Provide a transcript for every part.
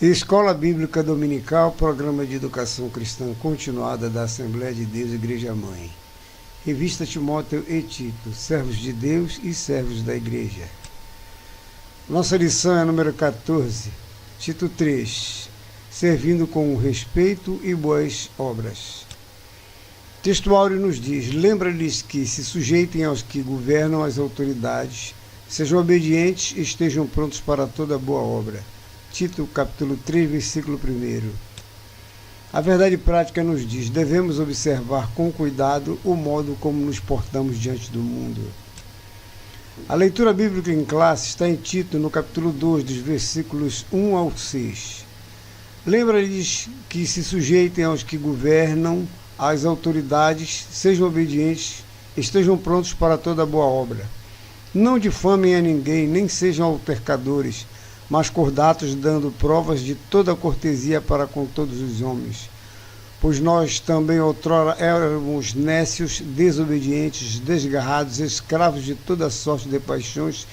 Escola Bíblica Dominical, Programa de Educação Cristã Continuada da Assembleia de Deus, Igreja Mãe. Revista Timóteo e Tito, servos de Deus e servos da Igreja. Nossa lição é a número 14, Tito 3, servindo com respeito e boas obras. Texto áureo nos diz: lembra-lhes que se sujeitem aos que governam as autoridades, sejam obedientes e estejam prontos para toda boa obra. Tito, capítulo 3, versículo 1. A verdade prática nos diz: devemos observar com cuidado o modo como nos portamos diante do mundo. A leitura bíblica em classe está em Tito, no capítulo 2, dos versículos 1 ao 6. Lembra-lhes que se sujeitem aos que governam, às autoridades, sejam obedientes, estejam prontos para toda boa obra. Não difamem a ninguém, nem sejam altercadores, mas cordatos, dando provas de toda cortesia para com todos os homens. Pois nós também outrora éramos nécios, desobedientes, desgarrados, escravos de toda sorte de paixões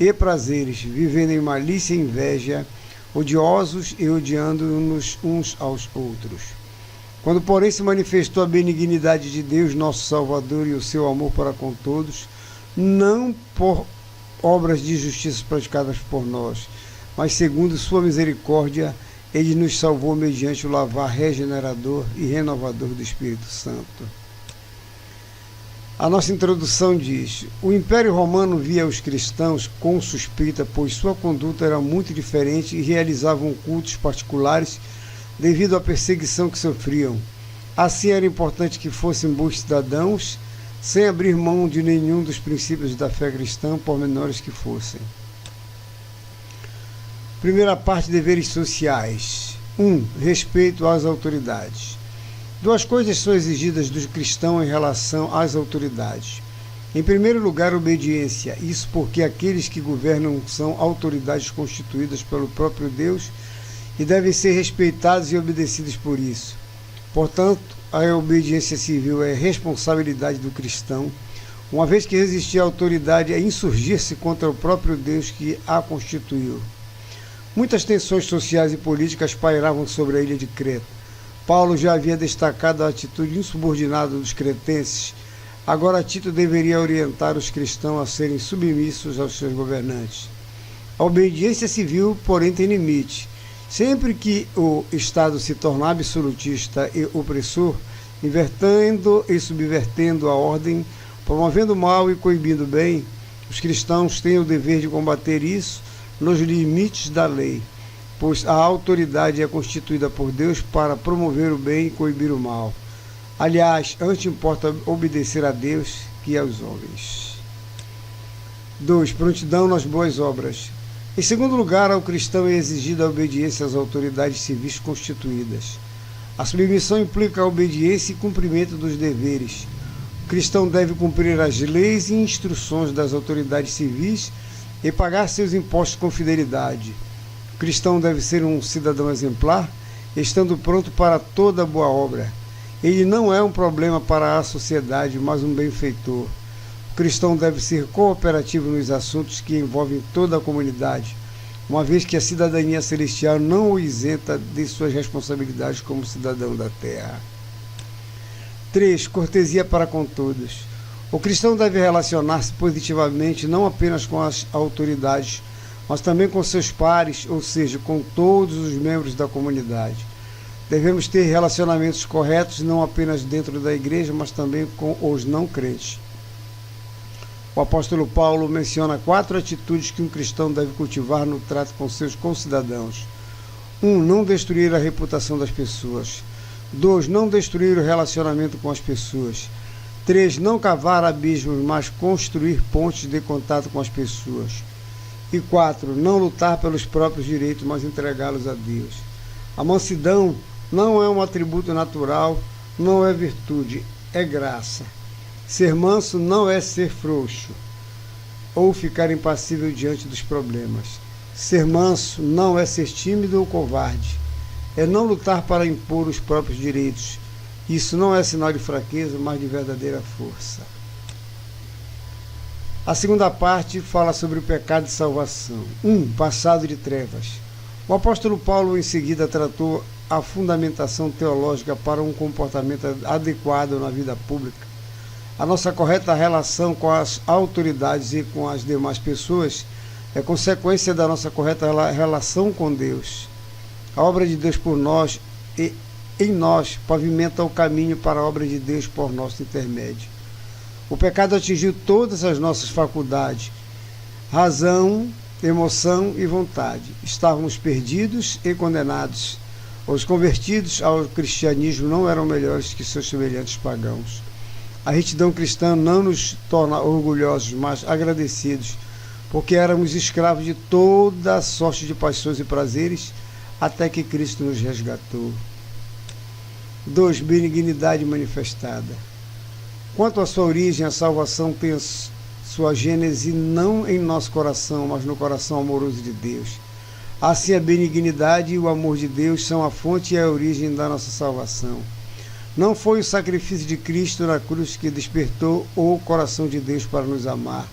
e prazeres, vivendo em malícia e inveja, odiosos e odiando-nos uns aos outros. Quando, porém, se manifestou a benignidade de Deus, nosso Salvador, e o seu amor para com todos, não por obras de justiça praticadas por nós, mas segundo sua misericórdia, ele nos salvou mediante o lavar regenerador e renovador do Espírito Santo. A nossa introdução diz: o Império Romano via os cristãos com suspeita, pois sua conduta era muito diferente e realizavam cultos particulares devido à perseguição que sofriam. Assim era importante que fossem bons cidadãos, sem abrir mão de nenhum dos princípios da fé cristã, por menores que fossem. Primeira parte: deveres sociais. 1. Respeito às autoridades. Duas coisas são exigidas do cristão em relação às autoridades. Em primeiro lugar, obediência. Isso porque aqueles que governam são autoridades constituídas pelo próprio Deus e devem ser respeitados e obedecidos por isso. Portanto, a obediência civil é responsabilidade do cristão, uma vez que resistir à autoridade é insurgir-se contra o próprio Deus que a constituiu. Muitas tensões sociais e políticas pairavam sobre a ilha de Creta. Paulo já havia destacado a atitude insubordinada dos cretenses. Agora Tito deveria orientar os cristãos a serem submissos aos seus governantes. A obediência civil, porém, tem limite. Sempre que o Estado se tornar absolutista e opressor, invertendo e subvertendo a ordem, promovendo o mal e coibindo o bem, os cristãos têm o dever de combater isso nos limites da lei, pois a autoridade é constituída por Deus para promover o bem e coibir o mal. Aliás, antes importa obedecer a Deus que aos homens. 2. Prontidão nas boas obras. Em segundo lugar, ao cristão é exigida a obediência às autoridades civis constituídas. A submissão implica a obediência e cumprimento dos deveres. O cristão deve cumprir as leis e instruções das autoridades civis e pagar seus impostos com fidelidade. O cristão deve ser um cidadão exemplar, estando pronto para toda boa obra. Ele não é um problema para a sociedade, mas um benfeitor. O cristão deve ser cooperativo nos assuntos que envolvem toda a comunidade, uma vez que a cidadania celestial não o isenta de suas responsabilidades como cidadão da terra. 3. Cortesia para com todos. O cristão deve relacionar-se positivamente não apenas com as autoridades, mas também com seus pares, ou seja, com todos os membros da comunidade. Devemos ter relacionamentos corretos não apenas dentro da igreja, mas também com os não crentes. O apóstolo Paulo menciona 4 atitudes que um cristão deve cultivar no trato com seus concidadãos. 1. Não destruir a reputação das pessoas. 2. Não destruir o relacionamento com as pessoas. 3. Não cavar abismos, mas construir pontes de contato com as pessoas. E 4. Não lutar pelos próprios direitos, mas entregá-los a Deus. A mansidão não é um atributo natural, não é virtude, é graça. Ser manso não é ser frouxo ou ficar impassível diante dos problemas. Ser manso não é ser tímido ou covarde, é não lutar para impor os próprios direitos. Isso não é sinal de fraqueza, mas de verdadeira força. A segunda parte fala sobre o pecado de salvação. 1. Passado de trevas. O apóstolo Paulo, em seguida, tratou a fundamentação teológica para um comportamento adequado na vida pública. A nossa correta relação com as autoridades e com as demais pessoas é consequência da nossa correta relação com Deus. A obra de Deus por nós e em nós pavimenta o caminho para a obra de Deus por nosso intermédio. O pecado atingiu todas as nossas faculdades, razão, emoção e vontade. Estávamos perdidos e condenados. Os convertidos ao cristianismo não eram melhores que seus semelhantes pagãos. A retidão cristã não nos torna orgulhosos, mas agradecidos, porque éramos escravos de toda sorte de paixões e prazeres, até que Cristo nos resgatou. 2. Benignidade manifestada. Quanto à sua origem, a salvação tem sua gênese não em nosso coração, mas no coração amoroso de Deus. Assim, a benignidade e o amor de Deus são a fonte e a origem da nossa salvação. Não foi o sacrifício de Cristo na cruz que despertou o coração de Deus para nos amar,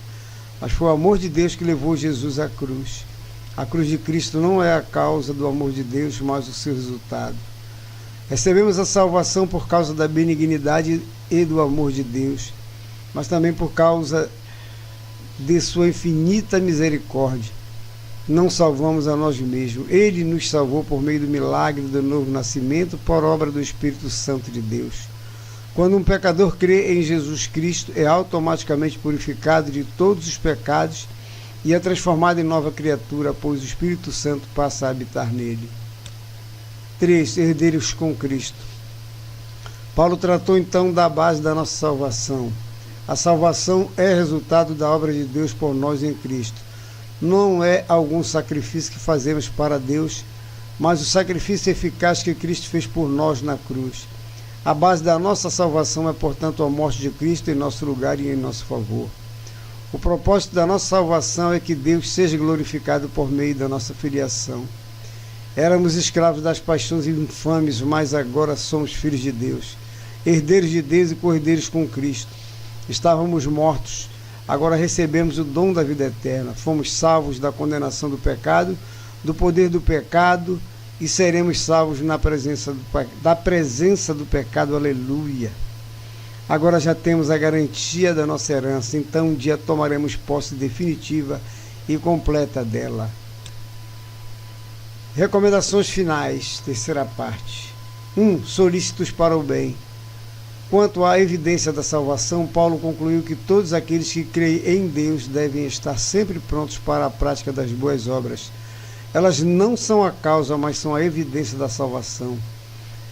mas foi o amor de Deus que levou Jesus à cruz. A cruz de Cristo não é a causa do amor de Deus, mas o seu resultado. Recebemos a salvação por causa da benignidade e do amor de Deus, mas também por causa de sua infinita misericórdia. Não salvamos a nós mesmos. Ele nos salvou por meio do milagre do novo nascimento, por obra do Espírito Santo de Deus. Quando um pecador crê em Jesus Cristo, é automaticamente purificado de todos os pecados e é transformado em nova criatura, pois o Espírito Santo passa a habitar nele. 3. Herdeiros com Cristo. Paulo tratou então da base da nossa salvação. A salvação é resultado da obra de Deus por nós em Cristo. Não é algum sacrifício que fazemos para Deus, mas o sacrifício eficaz que Cristo fez por nós na cruz. A base da nossa salvação é, portanto, a morte de Cristo em nosso lugar e em nosso favor. O propósito da nossa salvação é que Deus seja glorificado por meio da nossa filiação. Éramos escravos das paixões infames, mas agora somos filhos de Deus, herdeiros de Deus e co-herdeiros com Cristo. Estávamos mortos, agora recebemos o dom da vida eterna. Fomos salvos da condenação do pecado, do poder do pecado, e seremos salvos da presença do pecado. Aleluia! Agora já temos a garantia da nossa herança, então um dia tomaremos posse definitiva e completa dela. Recomendações finais, terceira parte. 1. Solícitos para o bem. Quanto à evidência da salvação, Paulo concluiu que todos aqueles que creem em Deus devem estar sempre prontos para a prática das boas obras. Elas não são a causa, mas são a evidência da salvação.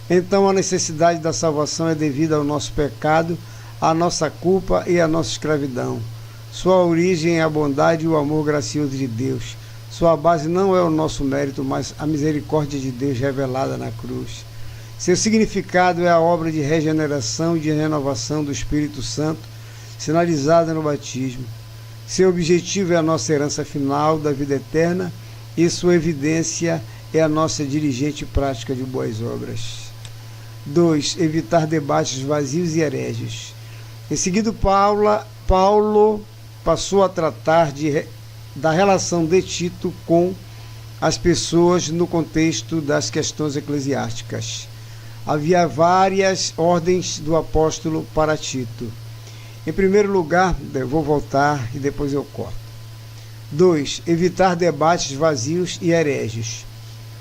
Então a necessidade da salvação é devida ao nosso pecado, à nossa culpa e à nossa escravidão. Sua origem é a bondade e o amor gracioso de Deus. Sua base não é o nosso mérito, mas a misericórdia de Deus revelada na cruz. Seu significado é a obra de regeneração e de renovação do Espírito Santo, sinalizada no batismo. Seu objetivo é a nossa herança final da vida eterna e sua evidência é a nossa diligente prática de boas obras. 2. Evitar debates vazios e hereges. Em seguida, Paulo passou a tratar da relação de Tito com as pessoas no contexto das questões eclesiásticas. Havia várias ordens do apóstolo para Tito. Em primeiro lugar, eu vou voltar e depois eu corto. 2. Evitar debates vazios e hereges.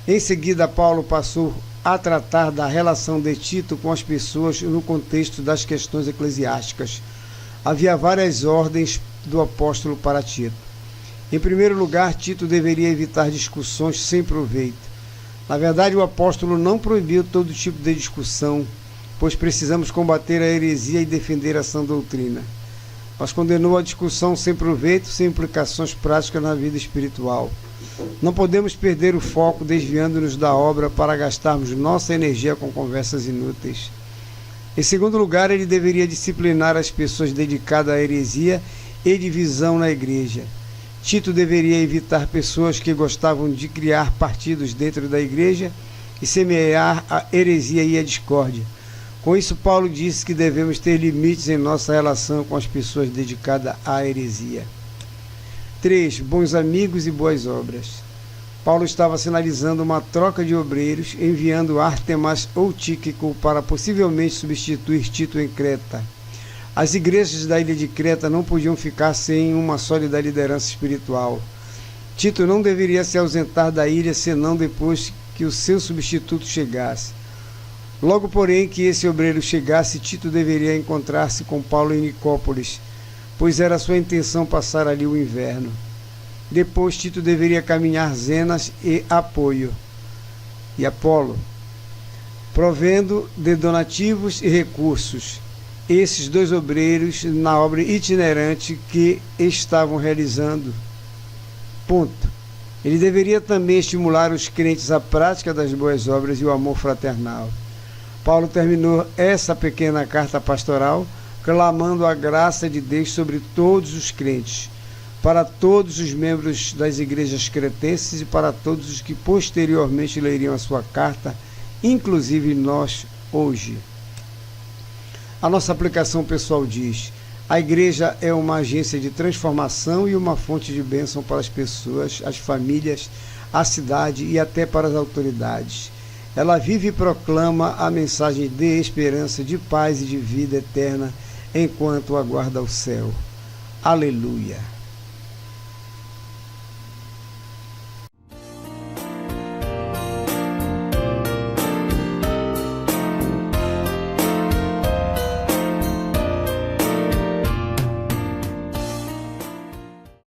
Em seguida, Paulo passou a tratar da relação de Tito com as pessoas no contexto das questões eclesiásticas. Havia várias ordens do apóstolo para Tito. Em primeiro lugar, Tito deveria evitar discussões sem proveito. Na verdade, o apóstolo não proibiu todo tipo de discussão, pois precisamos combater a heresia e defender a sã doutrina. Mas condenou a discussão sem proveito, sem implicações práticas na vida espiritual. Não podemos perder o foco desviando-nos da obra para gastarmos nossa energia com conversas inúteis. Em segundo lugar, ele deveria disciplinar as pessoas dedicadas à heresia e divisão na igreja. Tito deveria evitar pessoas que gostavam de criar partidos dentro da igreja e semear a heresia e a discórdia. Com isso, Paulo disse que devemos ter limites em nossa relação com as pessoas dedicadas à heresia. 3. Bons amigos e boas obras. Paulo estava sinalizando uma troca de obreiros, enviando Ártemas ou Tíquico para possivelmente substituir Tito em Creta. As igrejas da ilha de Creta não podiam ficar sem uma sólida liderança espiritual. Tito não deveria se ausentar da ilha senão depois que o seu substituto chegasse. Logo, porém, que esse obreiro chegasse, Tito deveria encontrar-se com Paulo em Nicópolis, pois era sua intenção passar ali o inverno. Depois, Tito deveria caminhar Zenas e Apolo, provendo de donativos e recursos esses dois obreiros na obra itinerante que estavam realizando. Ponto. Ele deveria também estimular os crentes à prática das boas obras e o amor fraternal. Paulo terminou essa pequena carta pastoral clamando a graça de Deus sobre todos os crentes, para todos os membros das igrejas cretenses e para todos os que posteriormente leriam a sua carta, inclusive nós hoje. A nossa aplicação pessoal diz: a igreja é uma agência de transformação e uma fonte de bênção para as pessoas, as famílias, a cidade e até para as autoridades. Ela vive e proclama a mensagem de esperança, de paz e de vida eterna enquanto aguarda o céu. Aleluia!